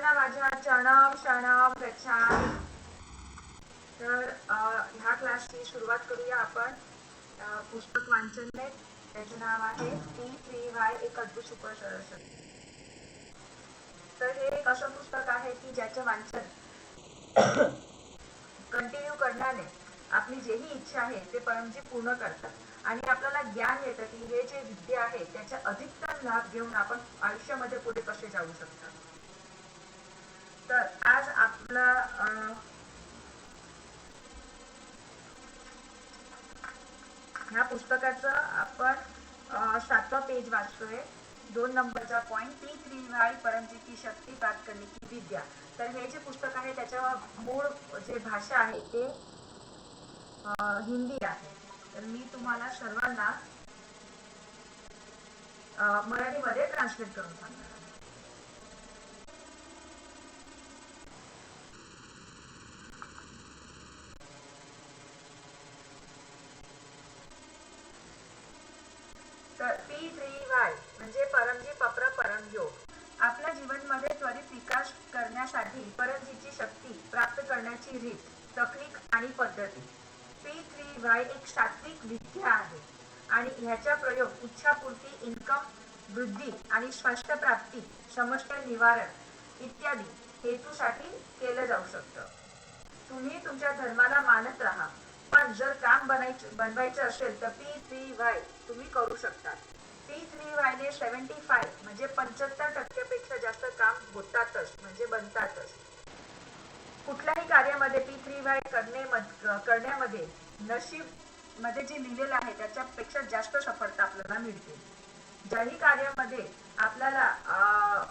सर्वांना माझ्या चरणाम शरणाम गच्छामि. तर ह्या क्लासची सुरुवात करूया आपण पुस्तक वाचनने. त्याचं नाव आहे P3Y एक अद्भुत सुपर सरस्वती. तर हे एक असं पुस्तक आहे की ज्याचं वाचन कंटिन्यू करण्याने आपली जेही इच्छा आहे ते परमजी पूर्ण करतात आणि आपल्याला ज्ञान येतं की हे जे विद्या आहे त्याचा अधिकतम लाभ घेऊन आपण आयुष्यामध्ये पुढे कसे जाऊ शकतात. तर आज आपला ह्या पुस्तकाचं आपण 7वा पेज वाचतोय. 2 नंबरचा पॉइंट P3Y परमजी की शक्ती प्राप्त करने की विद्या. तर हे जे पुस्तक आहे त्याच्या मूळ जे भाषा आहे ते हिंदी आहे. तर मी तुम्हाला सर्वांना मराठीमध्ये ट्रान्सलेट करून सांगणार. तर P3Y म्हणजे परमजी पप्र परमयोग. आपल्या जीवनमध्ये त्वरित विकास करण्यासाठी परमजीची शक्ती प्राप्त करण्याची रीत, तकनीक आणि पद्धती. P3Y एक सात्विक विद्या आहे आणि ह्याचा प्रयोग इच्छापूर्ती, इन्कम वृद्धी आणि स्वास्थ्य प्राप्ती, समस्या निवारण इत्यादी हेतूसाठी केलं जाऊ शकतं. तुम्ही तुमच्या धर्माला मानत राहा, पण जर काम बनवायचं असेल तर P3Y तुम्ही करू शकता. P3Y ने 75 म्हणजे 75% पेक्षा जास्त काम होतातच, म्हणजे बनतातच. कुठल्याही कार्यामध्ये P3Y करण्यामध्ये नशीब मध्ये जे लिहिलेलं आहे त्याच्यापेक्षा जास्त सफलता आपल्याला मिळते. ज्याही कार्यामध्ये आपल्याला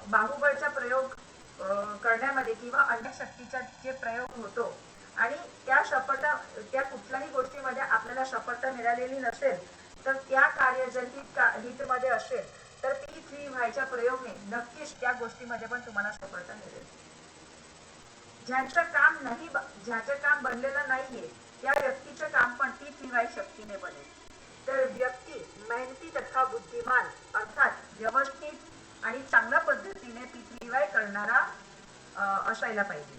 बाहुबळचा प्रयोग करण्यामध्ये किंवा अन्य शक्तीचा जे प्रयोग होतो आणि त्या कुठल्याही गोष्टीमध्ये आपल्याला सफलता मिळालेली नसेल तर त्या कार्य जर हितमध्ये असेल तर P3Y प्रयोगने नक्कीच त्या गोष्टीमध्ये पण तुम्हाला सफलता मिळेल. ज्याचं काम बनलेलं नाहीये त्या व्यक्तीचं काम पण P3Y शक्तीने बनेल. तर व्यक्ती मेहनती तथा बुद्धिमान अर्थात व्यवस्थित आणि चांगल्या पद्धतीने P3Y करणारा असायला पाहिजे.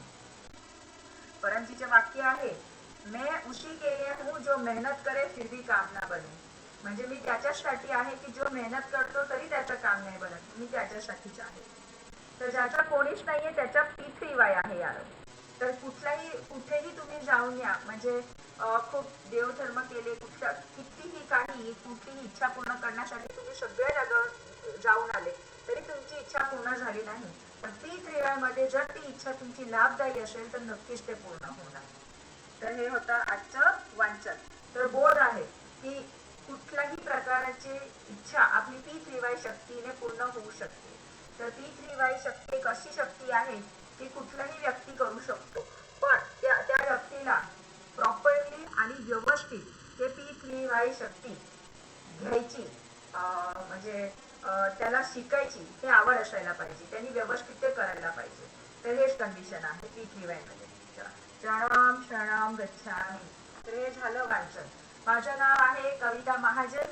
परमजीचे वाक्य आहे, मैं उसी के लिए हूँ जो मेहनत करे फिर भी काम ना बने. म्हणजे मी त्याच्यासाठी आहे की जो मेहनत करतो तरी त्याचं काम नाही बनत, मी त्याच्यासाठीच आहे. तर ज्याचा कोणीच नाहीये त्याच्या P3Y आहे यार. तर कुठेही तुम्ही जाऊन या, म्हणजे खूप देवधर्म केले, कितीही काही कुठलीही इच्छा पूर्ण करण्यासाठी तुम्ही सगळ्या जागावर जाऊन आले तरी तुमची इच्छा पूर्ण झाली नाही, पण P3Y मध्ये जर ती इच्छा तुमची लाभदायी असेल तर नक्कीच ते पूर्ण होणार. तर हे होतं आजचं वाचन. तर बोध आहे की कुठल्याही प्रकारची इच्छा आपली P3Y शक्तीने पूर्ण होऊ शकते. तर P3Y शक्ती एक अशी शक्ती आहे की कुठलाही व्यक्ती करू शकतो, पण त्या व्यक्तीला प्रॉपरली आणि व्यवस्थित ते P3Y शक्ती घ्यायची, म्हणजे त्याला शिकायची ते आवड असायला पाहिजे, त्यांनी व्यवस्थित ते करायला पाहिजे. तर हेच कंडिशन आहे P3Y मध्ये. चरणाम शरणाम गच्छामि. तर हे झालं वाचन. माझं नाव आहे कविता महाजन.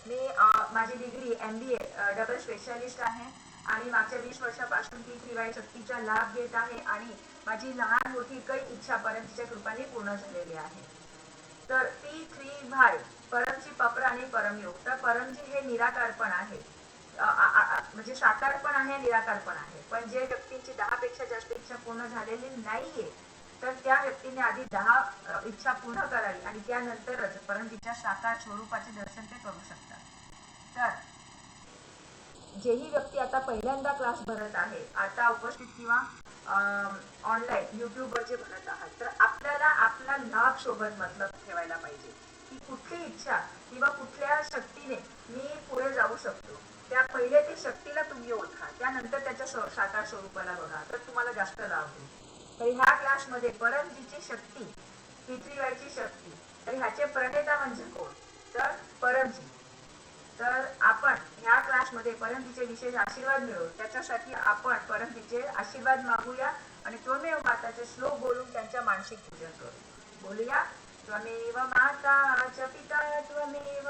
मी माझी डिग्री MBA डबल स्पेशालिस्ट आहे आणि मागच्या 20 वर्षापासून P3Y शक्तीचा लाभ घेत आहे आणि माझी लहान मोठी काही इच्छा परमजीच्या कृपाने पूर्ण झालेली आहे. तर P3Y परमजी पप्र आणि परमयोग. तर परमजी हे निराकार पण आहे, म्हणजे साकार पण आहे, निराकार पण आहे. पण जे व्यक्तींची 10 पेक्षा जास्त इच्छा पूर्ण झालेली नाहीये तर त्या व्यक्तीने आधी 10 इच्छा पूर्ण करावी आणि त्यानंतरच परमजीच्या साकार स्वरूपाचे दर्शन ते करू शकतात. तर जेही व्यक्ती आता पहिल्यांदा क्लास भरत आहे, आता उपस्थित किंवा ऑनलाईन यूट्यूबवर जे भरत आहात, तर आपल्याला आपला लाभ सोबत मतलब ठेवायला पाहिजे की कुठली इच्छा किंवा कुठल्या शक्तीने मी पुढे जाऊ शकतो. त्या पहिले ते शक्तीला तुम्ही ओळखा, त्यानंतर त्याच्या साकार स्वरूपाला बघा, तर तुम्हाला जास्त लाभ होईल. तर ह्या क्लासमध्ये परमजीची शक्ती, P3Y शक्ती, तर ह्याचे प्रणेता म्हणजे कोण, तर परमजी. तर आपण ह्या क्लासमध्ये परमजीचे विशेष आशीर्वाद मिळवू, त्याच्यासाठी आपण परमजीचे आशीर्वाद मागूया आणि त्वमेव माताचे श्लोक बोलून त्यांच्या मानसिक पूजन करू. बोलूया. त्वमेव माता च पिता त्वमेव,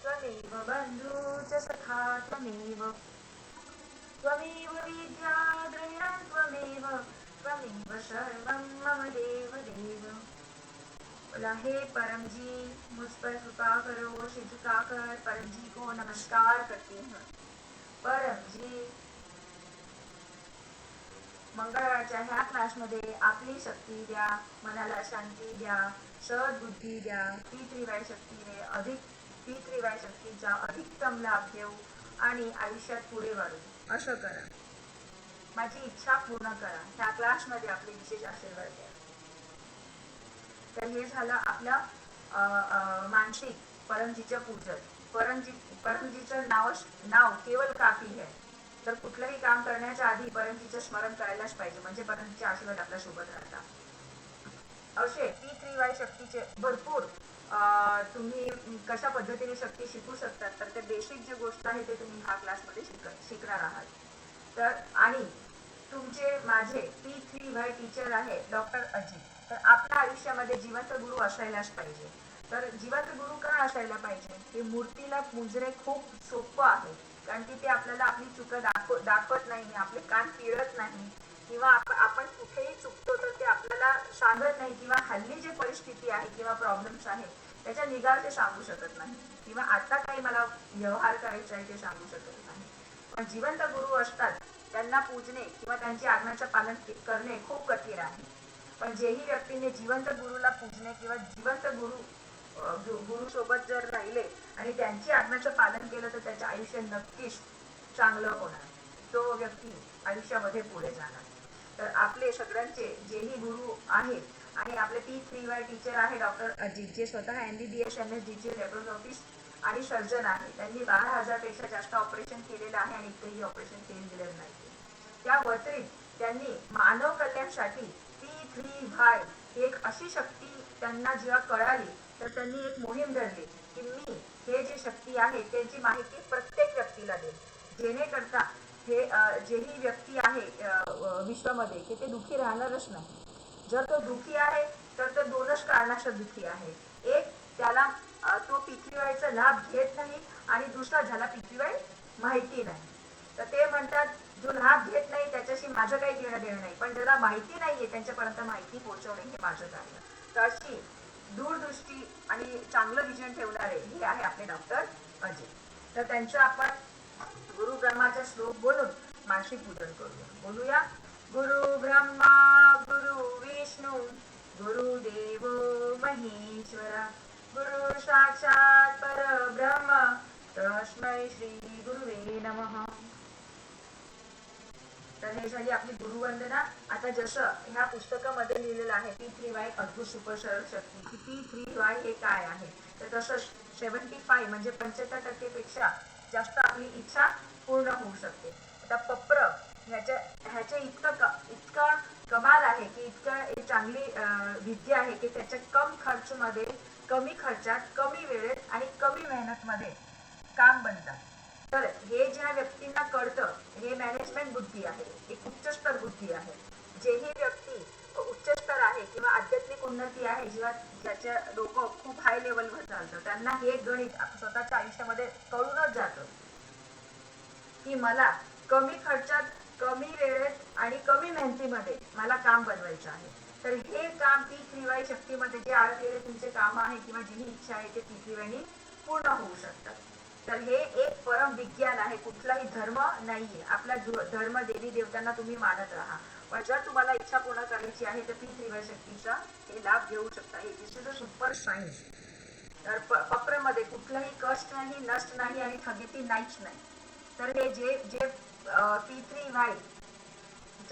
त्वमेव बंधू च सखा त्वमेव, त्वमेव विद्या द्रविणं त्वमेव त्वमेव सर्वं मम देव देव। बोला हे परम जी मुझ पर कृपा करो, झुका कर परम जी को नमस्कार करती हूँ। परम जी मंगळवारच्या ह्या क्लासमध्ये आपली शक्ती द्या, मनाला शांती द्या, सद्बुद्धी द्या, ती त्रिवाय शक्तीने अधिक ती त्रिवाय शक्तीचा अधिकतम लाभ घेऊ आणि आयुष्यात पुढे वाढू असं करा। माझी इच्छा पूर्ण करा, ह्या क्लासमध्ये आपले विशेष आशीर्वाद द्या। तर हे झालं आपलं मानसिक परमजीचं पूजन। परमजीचं नाव केवळ काफी है। तर कुठलंही काम करण्याच्या आधी परमजीचं स्मरण करायलाच पाहिजे, म्हणजे परमजीचे आशीर्वाद आपल्या सोबत राहतात। असे ती त्रिवाय शक्तीचे भरपूर तुम्ही कशा पद्धतीने शक्ती शिकू शकतात, तर ते बेसिक जे गोष्ट आहे ते तुम्ही ह्या क्लासमध्ये शिकणार आहात। तर आणि तुमचे माझे P3Y टीचर आहे डॉक्टर अजित। तर आपल्या आयुष्यामध्ये जिवंत गुरु असायलाच पाहिजे। तर जिवंत गुरु का असायला पाहिजे? हे मूर्तीला पूजणे खूप सोपं आहे, कारण की ते आपल्याला आपली चूक दाखवत नाही, आपले कान पिळत नाही, किंवा आपण कुठेही चुकतो तर ते आपल्याला सांगत नाही, किंवा हल्ली जे परिस्थिती आहे किंवा प्रॉब्लेम्स आहे त्याच्या निगा ते सांगू शकत नाही, किंवा आता काही मला व्यवहार करायचा आहे ते सांगू शकत नाही। पण जिवंत गुरु असतात त्यांना पूजणे किंवा त्यांची आज्ञाचं पालन करणे खूप कठीण आहे। पण जेही व्यक्तीने जिवंत गुरुला पूजणे किंवा जिवंत गुरु सोबत जर राहिले आणि त्यांची आज्ञाचं पालन केलं तर त्याचे आयुष्य नक्कीच चांगलं होणार, तो व्यक्ती आयुष्यामध्ये पुढे जाणार। तर आपले सगळ्यांचे जेही गुरु आहेत आणि आपले P3Y टीचर आहे डॉक्टर अजित, जे स्वतः MBBS MSDG लॅप्रोस्कोपिस्ट आणि सर्जन आहे। त्यांनी 12,000 पेक्षा जास्त ऑपरेशन केलेलं आहे आणि एकही ऑपरेशन फेल गेलेलं नाही। त्या व्यतिरिक्त त्यांनी मानव कल्याणासाठी P3Y एक अशी शक्ती त्यांना जेव्हा कळाली तर त्यांनी एक मोहीम धरली की मी हे जे शक्ती आहे त्याची माहिती प्रत्येक व्यक्तीला देईल, जेणेकरता हे जेही व्यक्ती आहे विश्वामध्ये की ते दुःखी राहणारच नाही। जर तो दुःखी आहे तर तो दोनच कारणासाठी दुःखी आहे, एक त्याला तो P3Yचा लाभ घेत नाही आणि दुसरा ज्याला P3Y माहिती नाही। तर ते म्हणतात जो लाभ घेत नाही त्याच्याशी माझं काही घेणं देणं नाही, पण ज्याला माहिती नाहीये त्यांच्यापर्यंत माहिती पोहोचवणे हे माझं कार्य। तर अशी दूरदृष्टी आणि चांगलं विजन ठेवणारे हे आहे आपले डॉक्टर अजित। तर त्यांचं आपण गुरु ब्रह्माचा श्लोक बोलून मानसिक पूजन करूया। बोलूया, गुरु ब्रह्मा गुरु विष्णू गुरुदेव महेश्वरा गुरु साक्षात परब्रह्म तस्मै श्री गुरुवे नमः। तर हे झाली आपली गुरुवंदना। आता जसं ह्या पुस्तकामध्ये लिहिलेलं आहे P3Y अद्भुत सुपर सरळ शक्ती, की P3Y हे काय आहे, तर तसं 75 म्हणजे 75% पेक्षा जास्त आपली इच्छा पूर्ण होऊ शकते। आता पप्र ह्याचे इतका कमाल आहे की इतकं चांगली विद्या आहे की त्याच्या कम खर्चमध्ये, कमी खर्चात, कमी वेळेत आणि कमी मेहनतमध्ये काम बनतात। तर हे ज्या व्यक्तींना कळतं हे मॅनेजमेंट बुद्धी आहे, एक उच्चस्तर बुद्धी आहे। जेही व्यक्ती उच्चस्तर आहे किंवा आध्यात्मिक उन्नती आहे, जेव्हा ज्याच्या डोकं खूप हाय लेवलवर चालतं त्यांना हे गणित स्वतःच्या आयुष्यामध्ये कळूनच जातं की मला कमी खर्चात, कमी वेळेत आणि कमी मेहनतीमध्ये मला काम बनवायचं आहे। तर हे काम P3Y शक्तीमध्ये जे आलेले तुमचे काम आहे किंवा जी इच्छा आहे ते P3Y पूर्ण होऊ शकतात। तर हे एक परम विज्ञान आहे, कुठलाही धर्म नाहीये। आपला धर्म देवी देवतांना तुम्ही मानत राहा, पण जर तुम्हाला इच्छा पूर्ण करायची आहे तर P3Y शक्तीचा हे लाभ घेऊ शकता। हे दिस इज अ सुपर सायन्स। तर पप्रमध्ये कुठलाही कष्ट नाही, नष्ट नाही आणि थगेती नाहीच नाही। तर हे जे P3Y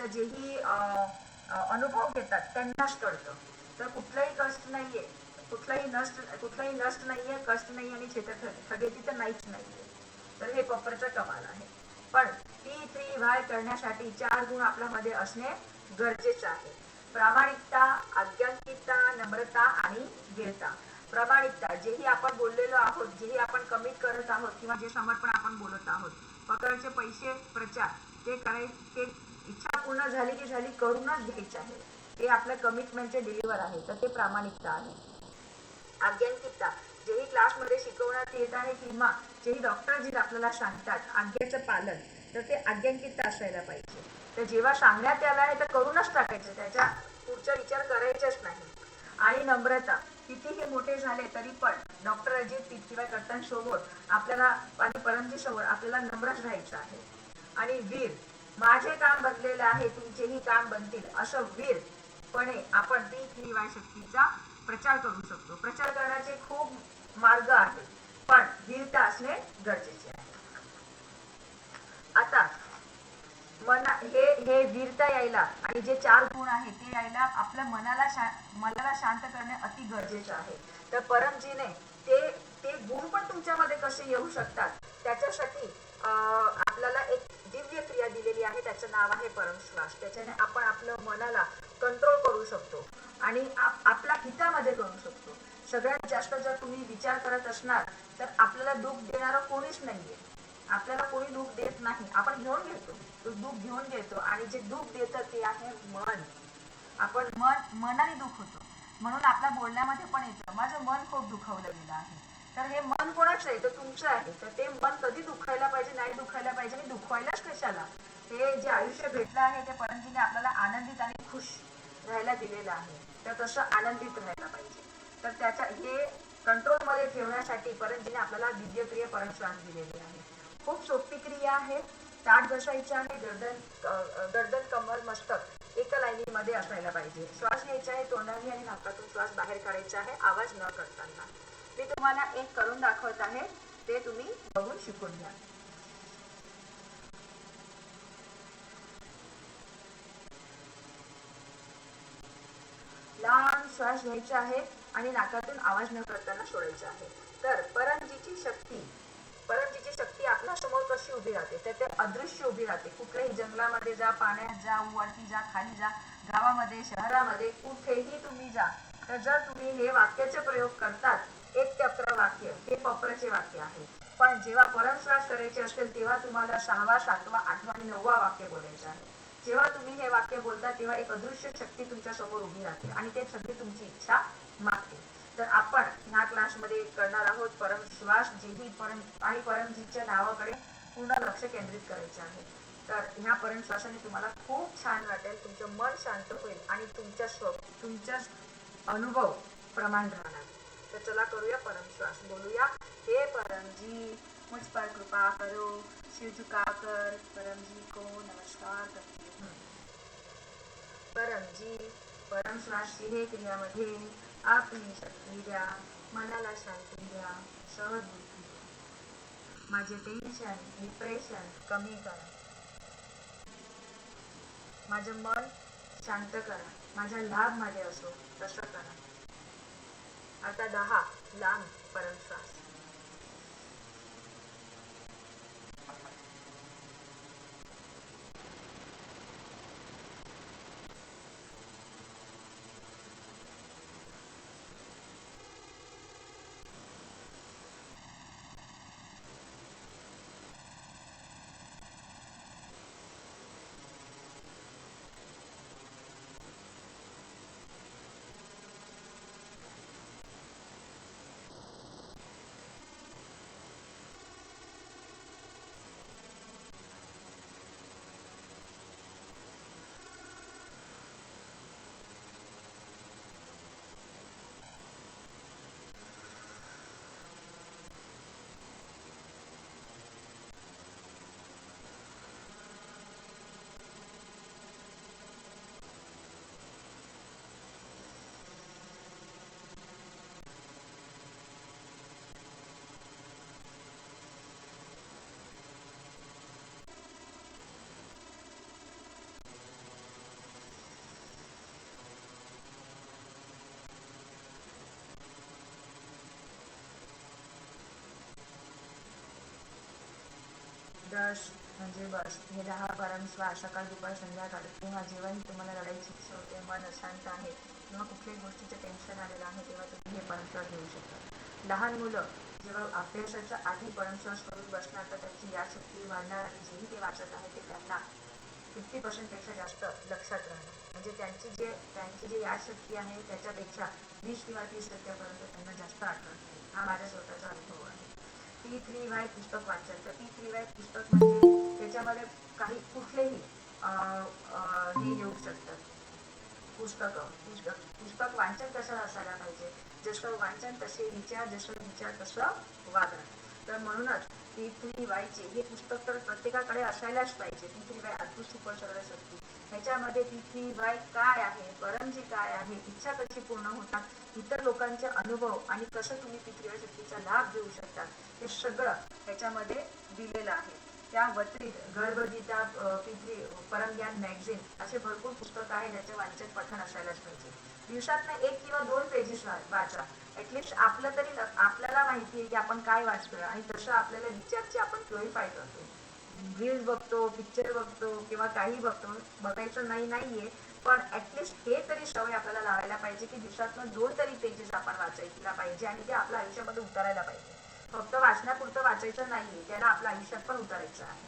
जेही अनुभव घेतात त्यांनाच कळतं। तर कुठलाही कष्ट नाहीये, कुठलाही नष्ट नाहीये, कष्ट नाही आणि थगेती तर नाहीच नाहीये। तर हे पप्रचं कमाल आहे। पण P3Y करण्यासाठी 4 गुण आपल्यामध्ये असणे गरजेचे आहे। प्रामाणिकता, आज्ञानिकता, नम्रता आणि वीरता। प्रामाणिकता, जेही आपण बोललेलो आहोत, जेही आपण कमिट करत आहोत किंवा जे समर्पण आपण बोलत आहोत, पकडायचे पैसे, प्रचार ते इच्छा पूर्ण झाली की झाली करूनच घ्यायचे आहे, ते आपल्या कमिटमेंटचे डिलिव्हर आहे। तर ते प्रामाणिकता आहे। आज्ञानिकता, जेही क्लासमध्ये शिकवण्यात येत आहे किंवा जेही डॉक्टर जी आपल्याला सांगतात आज्ञेचं पालन, तर ते आज्ञांकित असायला पाहिजे. तर जेव्हा सांगण्यात आलं आहे तर करूनच टाकायचं, त्याच्या पुढचा विचार करायचाच नाही. आणि नम्रता, कितीही मोठे झाले तरी पण डॉक्टर अजित किंवा कट्टांसोबत आपल्याला आणि परमजी समोर आपल्याला नम्रच राहायचं आहे. आणि वीर, माझे काम बनलेलं आहे तुमचेही काम बनतील असं वीरपणे आपण पीक निवाय शक्तीचा प्रचार करू शकतो. प्रचार करण्याचे खूप मार्ग आहेत, पण वीरता असणे गरजेचे आहे. आता मना हे हे वीरता यायला आणि जे 4 गुण आहेत ते यायला आपल्या मनाला शांत करणे अति गरजेचे आहे. तर परमजीने ते ते गुण पण तुमच्यामध्ये कसे येऊ शकतात त्याच्यासाठी आपल्याला एक दिव्य क्रिया दिलेली आहे, त्याचं नाव आहे परमश्वास. त्याच्याने आपण आपलं मनाला कंट्रोल करू शकतो आणि आपल्या हितामध्ये करू शकतो. सगळ्यात जास्त जर तुम्ही विचार करत असणार तर आपल्याला दुःख देणारं कोणीच नाहीये. आपल्याला कोणी दुःख देत नाही, आपण घेऊन घेतो, तो दुःख घेऊन घेतो आणि जे दुःख देतं ते आहे मन. आपण मनाने दुःख होतो, म्हणून आपल्या बोलण्यामध्ये पण येतं माझं मन खूप दुखावलं गेलं आहे. तर हे मन कोणाचं आहे? तर तुमचं आहे. तर ते मन कधी दुखायला पाहिजे? नाही दुखायला पाहिजे आणि दुखवायलाच कशाला? हे जे आयुष्य भेटलं आहे ते परमजीने आपल्याला आनंदित आणि खुश राहायला दिलेलं आहे, तर तसं आनंदित राहायला पाहिजे. तर त्याच्या हे कंट्रोलमध्ये ठेवण्यासाठी परमजीने आपल्याला दिव्यप्रिय परमश्वास दिलेले आहे. खूप सोपी क्रिया आहे. ताट बसायचं आहे, गर्दन कमर मस्तक एका लाईनीमध्ये असायला पाहिजे. श्वास घ्यायचा आहे तोंडाने आणि नाकातून श्वास बाहेर काढायचा आहे आवाज न करताना. मी तुम्हाला एक करून दाखवत आहे, ते तुम्ही बघून शिकून घ्या. लहान श्वास घ्यायचा आहे आणि नाकातून आवाज न करताना सोडायचा आहे. तर परमजीची शक्ती आपल्या समोर कशी उभी राहते? तर ते अदृश्य उभी राहते. कुठल्याही जंगलामध्ये जा, पाण्यात जा, वरती जा, खाली जा, गावामध्ये शहरामध्ये कुठेही तुम्ही जा, तर जर तुम्ही हे वाक्याचे प्रयोग करतात, एक ते 11 वाक्य हे पप्रचे वाक्य आहे. पण जेव्हा परमश्वास करायचे असेल तेव्हा तुम्हाला 6वा, 7वा, 8वा आणि 9वा वाक्य बोलायचं आहे. जेव्हा तुम्ही हे वाक्य बोलता तेव्हा एक अदृश्य शक्ती तुमच्या समोर उभी राहते आणि ते सगळी तुमची इच्छा मागते. तर आपण ह्या क्लासमध्ये करणार आहोत परमश्वास, जेही आणि परमजीच्या नावाकडे पूर्ण लक्ष केंद्रित करायचे आहे. तर ह्या परमश्वासाने तुम्हाला खूप छान वाटेल, तुमचं मन शांत होईल आणि तुमच्या अनुभव प्रमाण राहणार. तर चला करूया परमश्वास. बोलूया, हे परमजी मुझ पर कृपा करो, सिर झुकाकर परमजी को नमस्कार करते हूँ. परमजी, परमश्वास हे क्रियामध्ये आपली शक्ती द्या, मनाला शांती द्या, सहबुद्धी द्या. माझे टेन्शन डिप्रेशन कमी करा, माझं मन शांत करा, माझा लाभ माझे असो तसं करा. आता 10 लांब परमश्वास. दश म्हणजे बस. हे 10 परमश्वास सकाळ दुपार संध्याकाळ किंवा जेव्हाही तुम्हाला रडायची इच्छा होते, मन अशांत आहे किंवा कुठल्याही गोष्टीचं टेन्शन आलेलं आहे तेव्हा तुम्ही हे परमश्वास घेऊ शकता. लहान मुलं जेव्हा अभ्यासाच्या आधी परमश्वास करून बसणार तर त्यांची यादशक्ती वाढणार आणि जेही ते वाचत आहे ते त्यांना 50% पेक्षा जास्त लक्षात राहणार. म्हणजे त्यांची जी यादशक्ती आहे त्याच्यापेक्षा 20 किंवा 30% त्यांना जास्त आठवत. हा माझ्या स्वतःचा अनुभव आहे. P3Y पुस्तक वाचन. तर P3Y पुस्तक म्हणजे त्याच्यामध्ये काही कुठलेही हे येऊ शकतात. पुस्तक वाचन कसं असायला पाहिजे, जसं वाचन तसे विचार, जसं विचार तसं वागणं. तर म्हणूनच पृथ्वीबाईचे हे पुस्तक तर प्रत्येकाकडे असायलाच पाहिजे. पृथ्वीबाई अद्भुत सुपर सरस्वती. ह्याच्यामध्ये पृथ्वीबाई काय आहे, परमजी काय आहे, इच्छा कशी पूर्ण होतात, इतर लोकांचे अनुभव आणि कसं तुम्ही पृथ्वीबाई शक्तीचा लाभ घेऊ शकता, हे सगळं ह्याच्यामध्ये दिलेलं आहे. त्या व्यतिरिक्त गर्भगीता, पृथ्वी परमज्ञान मॅगझिन असे भरपूर पुस्तक आहे ज्याचे वाचन पठण असायलाच पाहिजे. दिवसातनं 1 किंवा 2 पेजेस वाचा. ऍटलिस्ट आपलं तरी आपल्याला माहिती आहे की आपण काय वाचतोय आणि तसं आपल्याला विचारचे आपण प्युरिफाय करतो. रील्स बघतो, पिक्चर बघतो किंवा काही बघतो, बघायचं नाहीये, पण ऍटलिस्ट हे तरी सवय आपल्याला लावायला पाहिजे की दिवसातनं 2 तरी पेजेस आपण वाचायला पाहिजे आणि ते आपल्या आयुष्यामध्ये उतारायला पाहिजे. फक्त वाचण्यापुरतं वाचायचं नाहीये, त्याला आपल्या आयुष्यात पण उतारायचं आहे.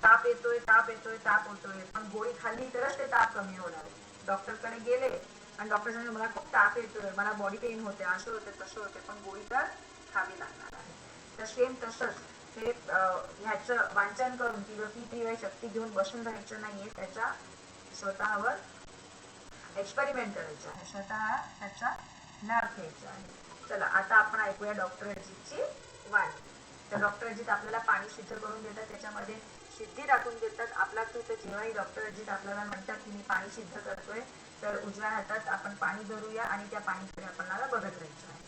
ताप येतोय, ताप होतोय, पण गोळी खाल्ली तरच ते ताप कमी होणार. डॉक्टरकडे गेले आणि डॉक्टर सांगितलं मला खूप ताप येतोय, मला बॉडी पेन होते, असं होते तसं होते, पण गोळी तर खावी लागणार आहे. तर सेम तसंच ते ह्याचं वाचन करून किंवा ती शक्ती घेऊन बसून राहायचं नाहीये, त्याचा स्वतःवर एक्सपेरिमेंट करायचा आहे, स्वतः त्याचा लाभ घ्यायचा आहे. चला आता आपण ऐकूया डॉक्टर अजितची वाणी. तर डॉक्टर अजित आपल्याला पाणी सिद्ध करून देतात, त्याच्यामध्ये सिद्धी दाखवून देतात. आपला तू तर जेव्हाही डॉक्टर अजित आपल्याला म्हणतात की मी पाणी सिद्ध करतोय, तर उजव्या हातात आपण पाणी धरूया आणि त्या पाणीकडे आपल्याला बघत राहायचं आहे.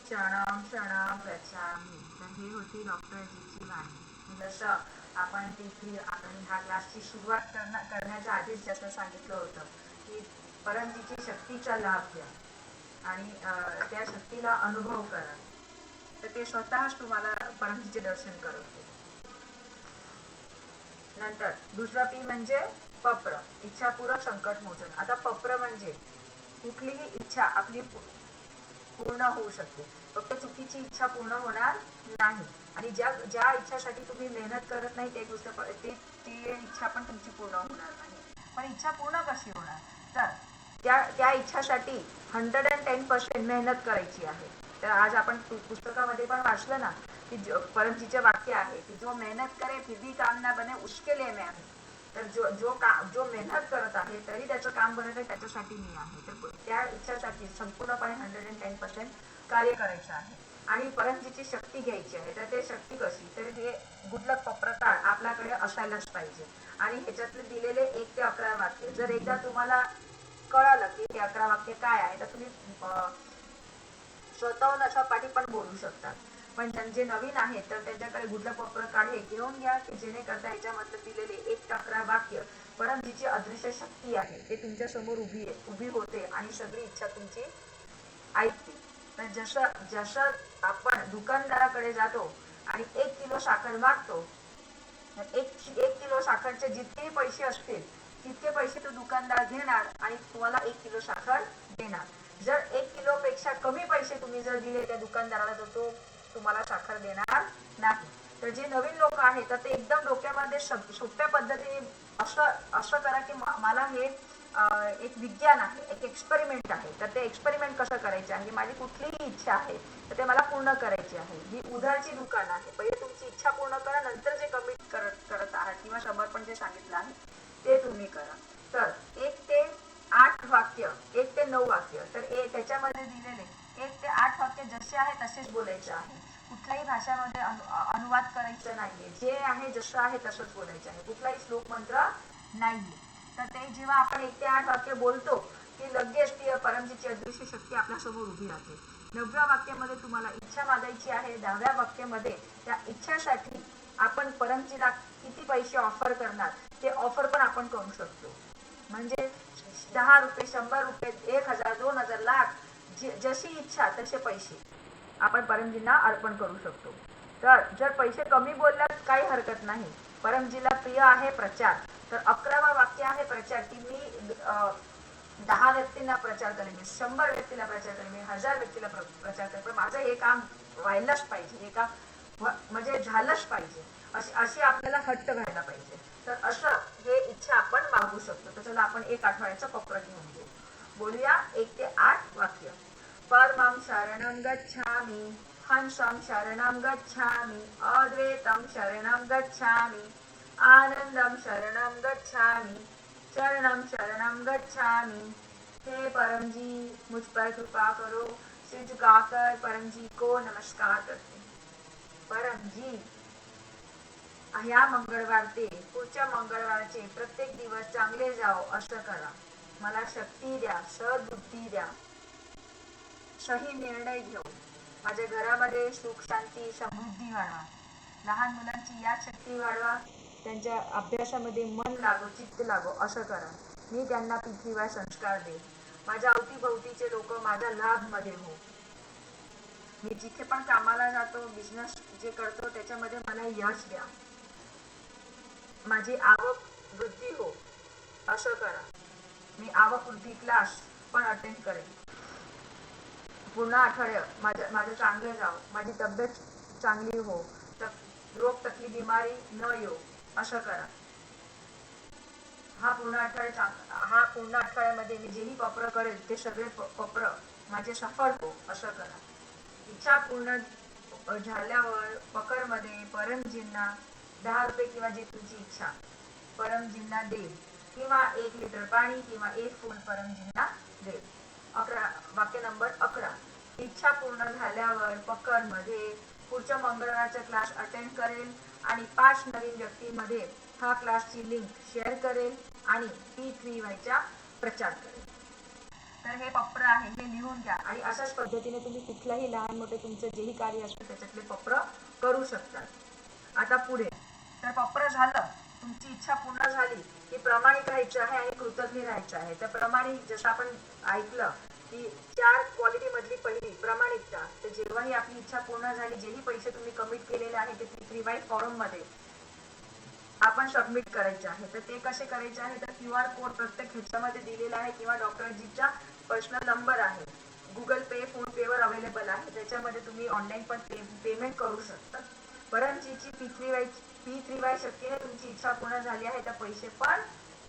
क्षणम क्षणम गच्छामि. तर हे होती डॉक्टर जीची वाणी. जसं आपण ह्या क्लासची सुरुवात करण्याच्या आधीच जसं सांगितलं होतं की परमजीची शक्तीचा लाभ घ्या आणि त्या शक्तीला अनुभव करा. तर ते स्वतःच तुम्हाला परमजीचे दर्शन करवते. नंतर दुसरा पी म्हणजे पप्र, इच्छापूरक संकट मोचन. आता पप्र म्हणजे कुठलीही इच्छा आपली पूर्ण होऊ शकते, फक्त चुकीची इच्छा पूर्ण होणार नाही. आणि ज्या इच्छासाठी तुम्ही मेहनत करत नाही ते गोष्ट ती इच्छा पण तुमची पूर्ण होणार नाही. पण इच्छा पूर्ण कशी होणार? तर त्या इच्छासाठी 110% मेहनत करायची आहे. तर आज आपण पुस्तकामध्ये पण वाचलं ना की परमजीचे वाक्य आहे की जो मेहनत करे फिर भी काम ना बने उसके लिए मैं आहे. तर जो मेहनत करत आहे तरी त्याचं काम बनत आहे त्याच्यासाठी मी आहे. तर त्या इच्छासाठी संपूर्णपणे 110% कार्य करायचं आहे आणि परमजीची शक्ती घ्यायची आहे. तर ते शक्ती कशी? तर हे गुडलक पप्रकार आपल्याकडे असायलाच पाहिजे. आणि ह्याच्यातले दिलेले 1 ते 11 वाक्य जर एकदा तुम्हाला कळालं की हे 11 वाक्य काय आहे तर तुम्ही स्वतःहून अशा पाठी पण बोलू शकतात. पण जे नवीन आहेत तर त्यांच्याकडे गुडलक पप्रकार हे घेऊन घ्या की जेणेकरता ह्याच्यामधलं दिलेले 1 ते 11 वाक्य परमजीची अदृश्य शक्ती आहे ते तुमच्या समोर उभी होते आणि सगळी इच्छा तुमची ऐकते. तर जसं आपण दुकानदाराकडे जातो आणि 1 किलो साखर मागतो, तर 1 किलो साखरचे जितके पैसे असतील तितके पैसे तो दुकानदार घेणार आणि तुम्हाला 1 किलो साखर देणार. जर 1 किलो पेक्षा कमी पैसे तुम्ही जर दिले त्या दुकानदाराला तर तो तुम्हाला साखर देणार नाही. तर जे नवीन लोक आहेत तर ते एकदम डोक्यामध्ये सोप्या पद्धतीने असं करा की मला हे एक विज्ञान आहे, एक एक्सपेरिमेंट आहे. तर ते एक्सपेरिमेंट कसं करायचे आहे? माझी कुठलीही इच्छा आहे तर ते मला पूर्ण करायची आहे. ही उधारची दुकान आहे. पहिले तुमची इच्छा पूर्ण करा, नंतर जे कमिट करत आहात किंवा समर्पण जे सांगितलं आहे ते तुम्ही करा. तर 1 ते 8 वाक्य, 1 ते 9 वाक्य. तर त्याच्यामध्ये दिलेले 1 ते 8 वाक्य जसे आहे तसेच बोलायचं आहे. कुठल्याही भाषामध्ये अनुवाद करायचं नाहीये. जे आहे जसं आहे तसंच बोलायचं आहे. कुठलाही श्लोक मंत्र नाहीये. तर ते जेव्हा आपण 1 ते 8 वाक्य बोलतो की लगेच ती परमजीची अदृश्य शक्ती आपल्या समोर उभी राहते. 9व्या वाक्यामध्ये तुम्हाला इच्छा मागायची आहे. 10व्या वाक्यामध्ये त्या इच्छासाठी आपण परमजीला किती पैसे ऑफर करणार ते ऑफर पण आपण करू शकतो. म्हणजे 10 रुपये, 100 रुपये, 1000, 2000, लाख, जशी इच्छा तसे पैसे आपण परमजींना अर्पण करू शकतो. तर जर पैसे कमी बोललात काही हरकत नाही. परमजीला प्रिय आहे प्रचार. तर 11वा वाक्य आहे प्रचार, की मी 10 व्यक्तींना प्रचार करेन, मी 100 व्यक्तीला प्रचार करेन, मी 1000 व्यक्तीला प्रचार करेन, पण माझं हे काम व्हायलाच पाहिजे, हे काम म्हणजे झालंच पाहिजे, अशी आपल्याला हट्ट व्हायला पाहिजे. तर असं हे इच्छा आपण मागू शकतो. तर चला आपण एक आठवड्याचं पत्र घेऊन घेऊ. बोलूया 1 ते 8 वाक्य. परमं शरणं गच्छामि, हंसं शरणं गच्छामि, अद्वैतं शरणं गच्छामि, आनंदं शरणं गच्छामि, चरणं शरणं गच्छामि। हे परम जी, मुझ पर कृपा करो। सिर झुकाकर परम जी को नमस्कार करते। परम जी, ह्या मंगळवार ते पुढच्या मंगळवारचे प्रत्येक दिवस चांगले जाओ असं करा. मला शक्ती द्या, सद्बुद्धी द्या, सही निर्णय घेऊ. माझ्या घरामध्ये सुख शांती समृद्धी वाढवा. लहान मुलांची याद शक्ती वाढवा, त्यांच्या अभ्यासामध्ये मन लागो, चित्त लागो असं करा. मी त्यांना पृथ्वीवर संस्कार दे. माझ्या अवतीभोवतीचे लोक माझ्या लाभ मध्ये हो. मी जिथे पण कामाला जातो, बिझनेस जे करतो त्याच्यामध्ये मला यश द्या. माझी आवक वृद्धी हो असं करा. मी आवक वृद्धी क्लास पण अटेंड करेन. पूर्ण आठवड्या माझं चांगलं जावं, माझी तब्येत चांगली हो, रोग तकली बिमारी न येऊ असं करा. हा पूर्ण आठवड्यामध्ये मी जेही पप्र करेल ते सगळे पप्र माझे सफळ हो असं करा. इच्छा पूर्ण झाल्यावर पकरमध्ये परमजींना 10 रुपये किंवा जे तुमची इच्छा परमजींना दे, किंवा 1 लिटर पाणी किंवा 1 फूल परमजींना दे. वाक्य नंबर 11. इच्छा पूर्ण झाल्यावर पकर मध्ये पुढच्या मंगळवारचा क्लास अटेंड करेल आणि 5 नवीन व्यक्तींमध्ये हा क्लासची लिंक शेअर करेल आणि P3Y प्रचार करेल. तर हे पत्र आहे, हे लिहून घ्या आणि अशाच पद्धतीने तुम्ही कुठलाही लहान मोठे तुमचं जेही कार्य असतं त्याच्यातले पत्र करू शकतात. आता पुढे, तर पत्र झालं, तुमची इच्छा पूर्ण झाली की प्रामाणिक राहायचं आहे आणि कृतज्ञ राहायचं आहे. तर प्रामाणिक, जसं आपण ऐकलं की 4 क्वालिटी मधली पहिली प्रामाणिकता. तर जेव्हाही आपली इच्छा पूर्ण झाली, जेही पैसे तुम्ही कमिट केलेले आहे ते P3Y फॉर्म मध्ये आपण सबमिट करायचे आहे. तर ते कसे करायचे आहे, तर QR कोड प्रत्येक ह्याच्यामध्ये दिलेला आहे किंवा डॉक्टरजीचा पर्सनल नंबर आहे, गुगल पे, फोन पे वर अवेलेबल आहे. त्याच्यामध्ये तुम्ही ऑनलाईन पण पेमेंट करू शकता. परमजीची P3Y शक्तीने तुमची इच्छा पूर्ण झाली आहे, तर पैसे पण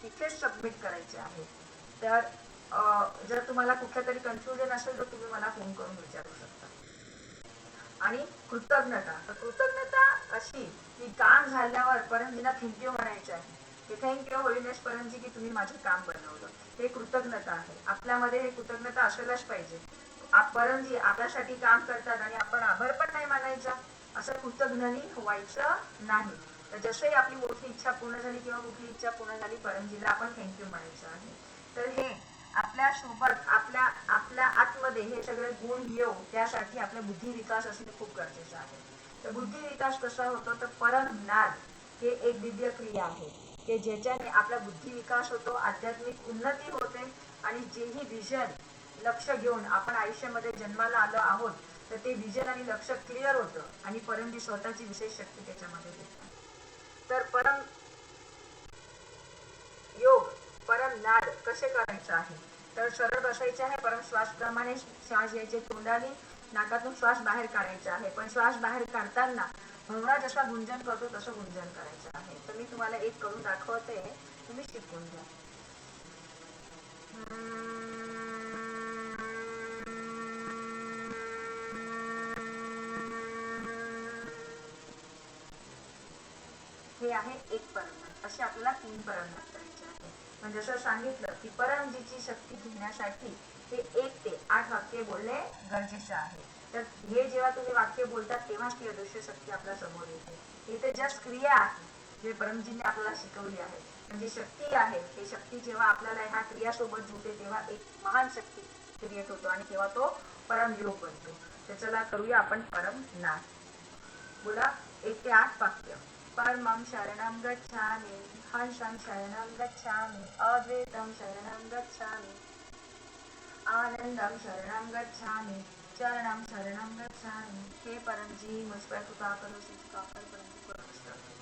तिथेच सबमिट करायचे आहे. तर जर तुम्हाला कुठलं तरी कन्फ्युजन असेल तर तुम्ही मला फोन करून विचारू शकता. आणि कृतज्ञता, तर कृतज्ञता अशी की काम झाल्यावर परमजींना थँक्यू म्हणायचं आहे, की थँक्यू होलिनेस परमजी की तुम्ही माझे काम बनवलं. हे कृतज्ञता आहे. आपल्यामध्ये हे कृतज्ञता असायलाच पाहिजे. परमजी आपल्यासाठी काम करतात आणि आपण आभार पण नाही मानायचा, असं कृतज्ञानी व्हायचं नाही. तर जसंही आपली मोठी इच्छा पूर्ण झाली किंवा कुठली इच्छा पूर्ण झाली, परमजीला आपण थँक्यू म्हणायचं आहे. तर हे आपल्या सोबत आपल्या आतमध्ये हे सगळे गुण येऊ, त्यासाठी आपला बुद्धी विकास असणे खूप गरजेचं आहे. तर बुद्धी विकास कसा होतो, तर परमनाद हे एक दिव्य क्रिया आहे की ज्याच्याने आपला बुद्धी विकास होतो, आध्यात्मिक उन्नती होते आणि जेही विजन लक्ष घेऊन आपण आयुष्यामध्ये जन्माला आलो आहोत, तर ते विजन आणि लक्ष क्लिअर होतं आणि परमजी स्वतःची विशेष शक्ती त्याच्यामध्ये देतात. तर परम योग, परम नाद कसे करायचं आहे, तर सरळ बसायचे आहे. परम श्वासप्रमाणे श्वास घ्यायचे तोंडाने, नाकातून श्वास बाहेर काढायचा आहे. पण श्वास बाहेर काढताना भवरा जसा गुंजन करतो तसं गुंजन करायचं आहे. तर मी तुम्हाला एक करून दाखवते, तुम्ही शिकून घ्या. हे आहे एक परमनाद. असे आपल्याला 3 परमनाद करायचे आहे. म्हणजे जसं सांगितलं की परमजीची शक्ती घेण्यासाठी हे 1 ते 8 वाक्य बोलणे गरजेचे आहे. तर हे जेव्हा तुम्ही वाक्य बोलतात तेव्हाच ती अदृश्य शक्ती आपल्या समोर येते. इथे जस्ट क्रिया आहे जे परमजीने आपल्याला शिकवली आहे. म्हणजे शक्ती आहे, हे शक्ती जेव्हा आपल्याला ह्या क्रियासोबत जुळते तेव्हा एक महान शक्ती क्रिएट होतो आणि तेव्हा तो परमयोग बनतो. तर चला करूया आपण परमनाद. बोला 1 ते 8 वाक्य. परमं शरणं गच्छामि, हंसं शरणं गच्छामि, अद्वैतं शरणं गच्छामि, आनंदं शरणं गच्छामि, चरणं शरणं गच्छामि। हे परमजी, मुझ पर कृपा करो, सिद्ध परमजी को नमस्कार।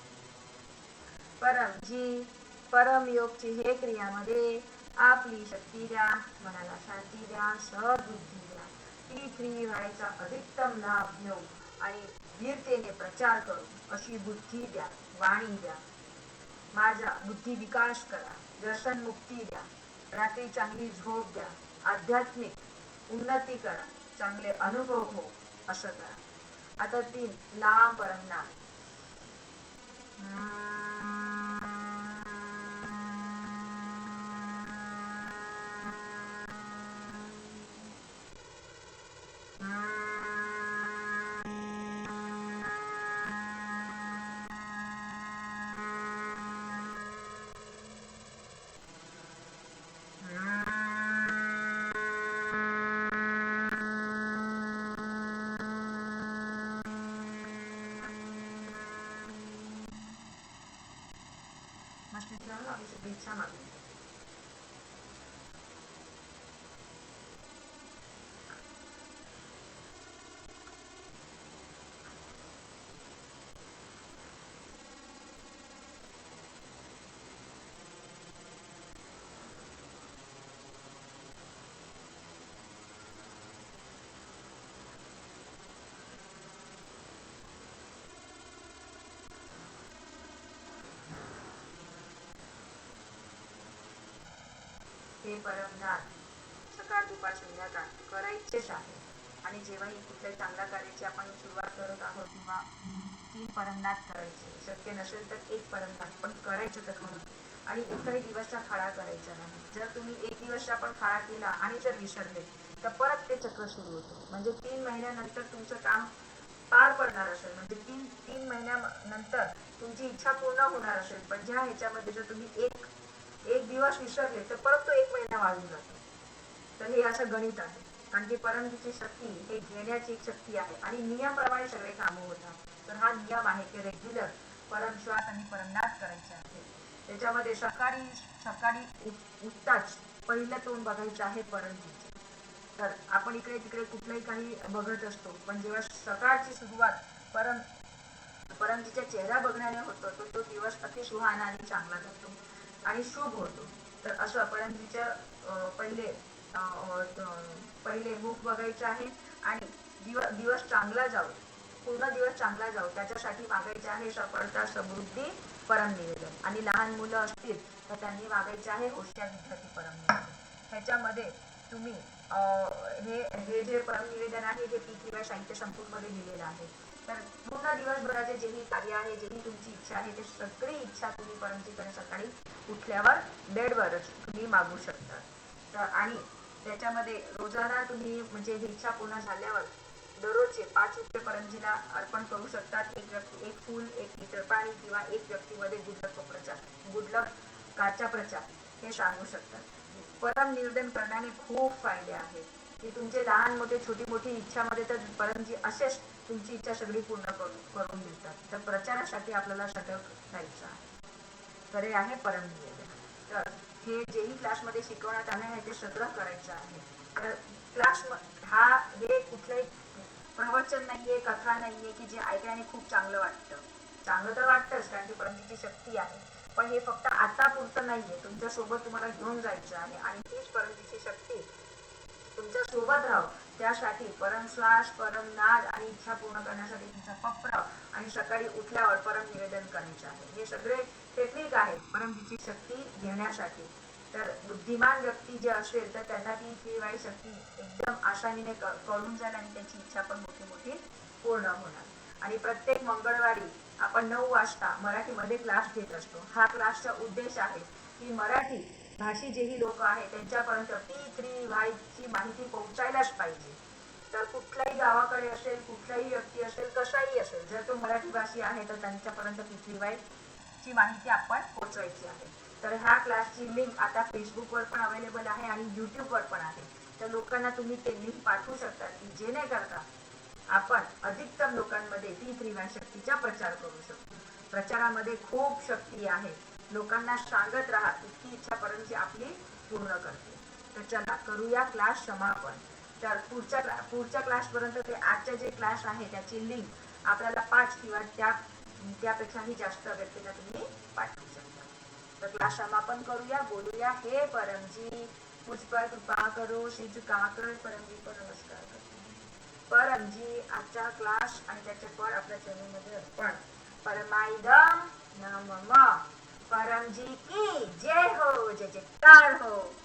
परमयोगची हे क्रियामध्ये आपली शक्ती द्या, मनाला शांती द्या, सद्बुद्धी द्या. ती व्हायचा अधिकतम लाभ घेऊ आणि वीरतेने प्रचार करू अशी बुद्धी द्या, वाणी द्या. माझा बुद्धी विकास करा, व्यसन मुक्ती द्या, रात्री चांगली झोप द्या, आध्यात्मिक उन्नती करा, चांगले अनुभव हो असं करा. आता 3 लांब परमनाम. इच्छा मागली. हे परमनाथ सकाळ दुपार संध्याकाळ करायचेच आहे. आणि जेव्हाही कुठल्याही चांगल्या कार्याची आपण सुरुवात करत आहोत तेव्हा 3 परमनाथ करायचे. शक्य नसेल तर 1 परमनाथ पण करायचं तर खरं. आणि एकही दिवसचा खाडा करायचा नाही. जर तुम्ही 1 दिवसचा पण खाडा केला आणि जर विसरले तर परत ते चक्र सुरू होतं. म्हणजे 3 महिन्यानंतर तुमचं काम पार पडणार असेल, म्हणजे 3 महिन्यानंतर तुमची इच्छा पूर्ण होणार असेल, पण ज्या ह्याच्यामध्ये जर तुम्ही एक दिवस विसरले तर परत तो 1 महिना वाढून जातो. तर हे असं गणित आहे. कारण की परमची शक्ती हे घेण्याची एक शक्ती आहे आणि नियमाप्रमाणे सगळे कामं होतात. तर हा नियम आहे की रेग्युलर परमश्वास आणि परमनाथ करायचे आहे. त्याच्यामध्ये सकाळी उठताच पहिलं तोंड बघायचं आहे परमजीचे. तर आपण इकडे तिकडे कुठलंही काही बघत असतो, पण जेव्हा सकाळची सुरुवात परमजीचा चेहरा बघण्याने होतो तर तो दिवस अति सुहाना आणि चांगला जातो आणि शुभ होतो. तर असं परमजीच्या पहिले मुख बघायचं आहे आणि दिवस चांगला जाऊ, पूर्ण दिवस चांगला जाऊ त्याच्यासाठी मागायचे आहे सफलता, समृद्धी, परमनिवेदन. आणि लहान मुलं असतील तर त्यांनी मागायचे आहे होशियार विद्यार्थी परमनिवेदन. ह्याच्यामध्ये तुम्ही हे जे परमनिवेदन आहे हे पृथ्वीराज साहित्य संपूर्णमध्ये दिलेलं आहे. तर पूर्ण दिवसभराचे जेही कार्य आहे, जेही तुमची इच्छा आहे, ते सगळी इच्छा तुम्ही परमजीकडे सकाळी उठल्यावर बेडवरच तुम्ही मागू शकता. तर आणि त्याच्यामध्ये रोजाना तुम्ही म्हणजे ही इच्छा पूर्ण झाल्यावर दररोजचे 5 रुपये परमजीला अर्पण करू शकतात. एक फूल, 1 लिटर पाणी किंवा 1 व्यक्तीमध्ये गुडलक काचा प्रचार हे सांगू शकतात. परम निवेदन करण्याने खूप फायदे आहेत की तुमचे लहान मोठे छोटी मोठी इच्छामध्ये तर परमजी असेच तुमची इच्छा सगळी पूर्ण करून देतात. तर प्रचारासाठी आपल्याला सतर्क राहायचं आहे. तर हे आहे परम निवेदन. तर हे जेही क्लासमध्ये शिकवण्यात आले आहे ते सगळं करायचं आहे. तर क्लास हे कुठलंही प्रवचन नाहीये, कथा नाहीये की जे ऐकण्याने खूप चांगलं वाटतं. चांगलं तर वाटतंच कारण की परमजीची शक्ती आहे, पण हे फक्त आता पुरतं नाहीये. तुमच्या सोबत तुम्हाला घेऊन जायचं आहे आणि तीच परमजीची शक्ती तुमच्या सोबत राहो. त्यासाठी परमश्वास, परमनाद आणि इच्छा पूर्ण करण्यासाठी तुमचा पप्र आणि सकाळी उठल्यावर परम निवेदन करायचे आहे. हे सगळे टेक्निक आहेत परमजीची शक्ती घेण्यासाठी. तर बुद्धिमान व्यक्ती जे असेल तर त्यांना ती ठेवाई शक्ती एकदम आसानीने कळून जाईल आणि त्यांची इच्छा पण मोठी पूर्ण होणार. आणि प्रत्येक मंगळवारी आपण 9 वाजता मराठीमध्ये क्लास घेत असतो. हा क्लासचा उद्देश आहे की मराठी भाषी जेही लोक आहेत त्यांच्यापर्यंत T3 व्हायची माहिती पोहोचायलाच पाहिजे. तर कुठल्याही गावाकडे असेल, कुठलाही व्यक्ती असेल, कसाही असेल, जर तो मराठी भाषी आहे तर त्यांच्यापर्यंत T3 व्हायची माहिती आपण पोहोचवायची आहे. तर ह्या क्लासची लिंक आता फेसबुकवर पण अवेलेबल आहे आणि यूट्यूबवर पण आहे. तर लोकांना तुम्ही ते लिंक पाठवू शकता की जेणेकरता आपण अधिकतम लोकांमध्ये T3 शक्तीचा प्रचार करू शकतो. प्रचारामध्ये खूप शक्ती आहे. लोकांना सांगत राहा, इतकी इच्छा परमजी आपली पूर्ण करते. तर चला करूया क्लास समापन. तर पुढच्या क्लासपर्यंत ते आजचे जे क्लास आहे त्याची लिंक आपल्याला 5 किंवा त्या त्यापेक्षाही जास्त व्यक्तीला तुम्ही पाठवू शकता. तर क्लास समापन करूया, बोलूया. हे परमजी मुझ पर कृपा करो, श्री चुकाकर परमजी को नमस्कार करते. परमजी आजचा क्लास आणि त्याचे फळ आपल्या चॅनलमध्ये अर्पण. परमाइदम नमः. परमजी की जय हो, जय जयकार हो.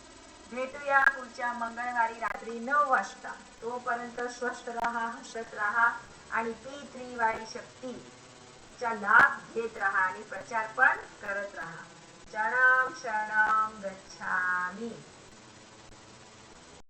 भेटूया पुढच्या मंगळवारी रात्री 9 वाजता. तोपर्यंत स्वस्थ राहा, हसत राहा आणि ती त्रिवाई शक्तीचा लाभ घेत राहा आणि प्रचार पण करत राहा. शरणम शरणम गच्छामि.